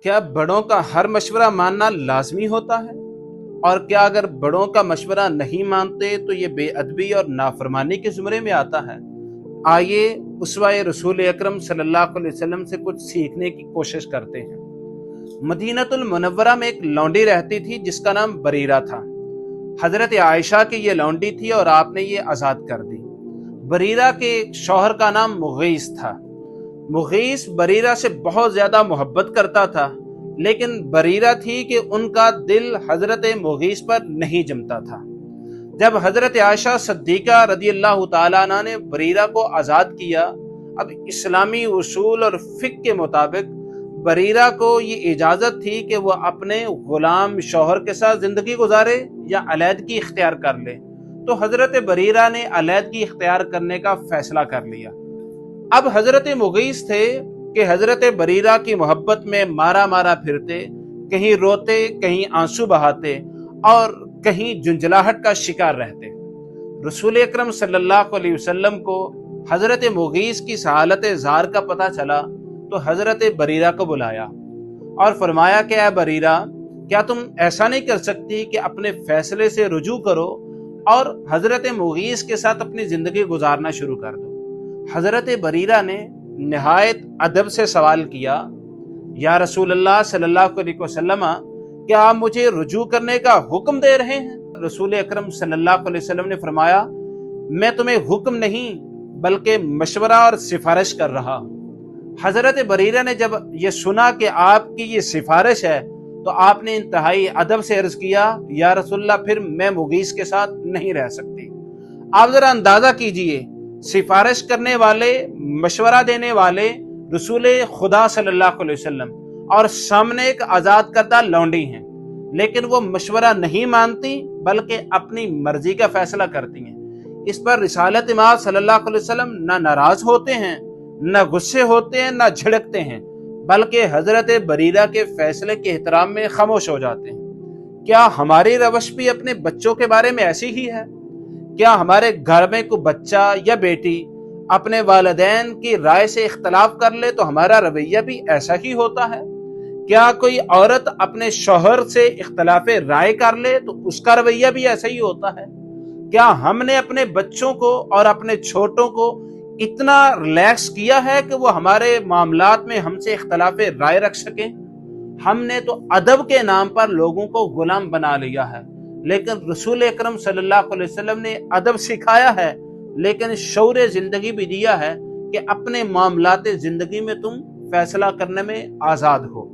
کیا بڑوں کا ہر مشورہ ماننا لازمی ہوتا ہے؟ اور کیا اگر بڑوں کا مشورہ نہیں مانتے تو یہ بے ادبی اور نافرمانی کے زمرے میں آتا ہے؟ آئیے اسوہ رسول اکرم صلی اللہ علیہ وسلم سے کچھ سیکھنے کی کوشش کرتے ہیں۔ مدینہ المنورہ میں ایک لونڈی رہتی تھی جس کا نام بریرہ تھا۔ حضرت عائشہ کی یہ لونڈی تھی اور آپ نے یہ آزاد کر دی۔ بریرہ کے شوہر کا نام مغیث تھا۔ مغیث بریرہ سے بہت زیادہ محبت کرتا تھا، لیکن بریرہ تھی کہ ان کا دل حضرت مغیث پر نہیں جمتا تھا۔ جب حضرت عائشہ صدیقہ رضی اللہ تعالیٰ عنہ نے بریرہ کو آزاد کیا، اب اسلامی اصول اور فقہ کے مطابق بریرہ کو یہ اجازت تھی کہ وہ اپنے غلام شوہر کے ساتھ زندگی گزارے یا علیحدگی اختیار کر لے، تو حضرت بریرہ نے علیحدگی اختیار کرنے کا فیصلہ کر لیا۔ اب حضرت مغیث تھے کہ حضرت بریرہ کی محبت میں مارا مارا پھرتے، کہیں روتے، کہیں آنسو بہاتے اور کہیں جنجلاہٹ کا شکار رہتے۔ رسول اکرم صلی اللہ علیہ وسلم کو حضرت مغیث کی حالت زار کا پتہ چلا تو حضرت بریرہ کو بلایا اور فرمایا کہ اے بریرہ، کیا تم ایسا نہیں کر سکتی کہ اپنے فیصلے سے رجوع کرو اور حضرت مغیث کے ساتھ اپنی زندگی گزارنا شروع کر دو؟ حضرت بریرہ نے نہایت ادب سے سوال کیا، یا رسول اللہ صلی اللہ علیہ وسلم، کیا آپ مجھے رجوع کرنے کا حکم دے رہے ہیں؟ رسول اکرم صلی اللہ علیہ وسلم نے فرمایا، میں تمہیں حکم نہیں بلکہ مشورہ اور سفارش کر رہا ہوں۔ حضرت بریرہ نے جب یہ سنا کہ آپ کی یہ سفارش ہے تو آپ نے انتہائی ادب سے عرض کیا، یا رسول اللہ، پھر میں مغیث کے ساتھ نہیں رہ سکتی۔ آپ ذرا اندازہ کیجئے، سفارش کرنے والے، مشورہ دینے والے رسول خدا صلی اللہ علیہ وسلم، اور سامنے ایک آزاد کردہ لونڈی ہیں، لیکن وہ مشورہ نہیں مانتی بلکہ اپنی مرضی کا فیصلہ کرتی ہیں۔ اس پر رسالت مآب صلی اللہ علیہ وسلم نہ ناراض ہوتے ہیں، نہ غصے ہوتے ہیں، نہ جھڑکتے ہیں، بلکہ حضرت بریرہ کے فیصلے کے احترام میں خاموش ہو جاتے ہیں۔ کیا ہماری روش بھی اپنے بچوں کے بارے میں ایسی ہی ہے؟ کیا ہمارے گھر میں کوئی بچہ یا بیٹی اپنے والدین کی رائے سے اختلاف کر لے تو ہمارا رویہ بھی ایسا ہی ہوتا ہے؟ کیا کوئی عورت اپنے شوہر سے اختلاف رائے کر لے تو اس کا رویہ بھی ایسا ہی ہوتا ہے؟ کیا ہم نے اپنے بچوں کو اور اپنے چھوٹوں کو اتنا ریلیکس کیا ہے کہ وہ ہمارے معاملات میں ہم سے اختلاف رائے رکھ سکیں؟ ہم نے تو ادب کے نام پر لوگوں کو غلام بنا لیا ہے، لیکن رسول اکرم صلی اللہ علیہ وسلم نے ادب سکھایا ہے، لیکن شعور زندگی بھی دیا ہے کہ اپنے معاملات زندگی میں تم فیصلہ کرنے میں آزاد ہو۔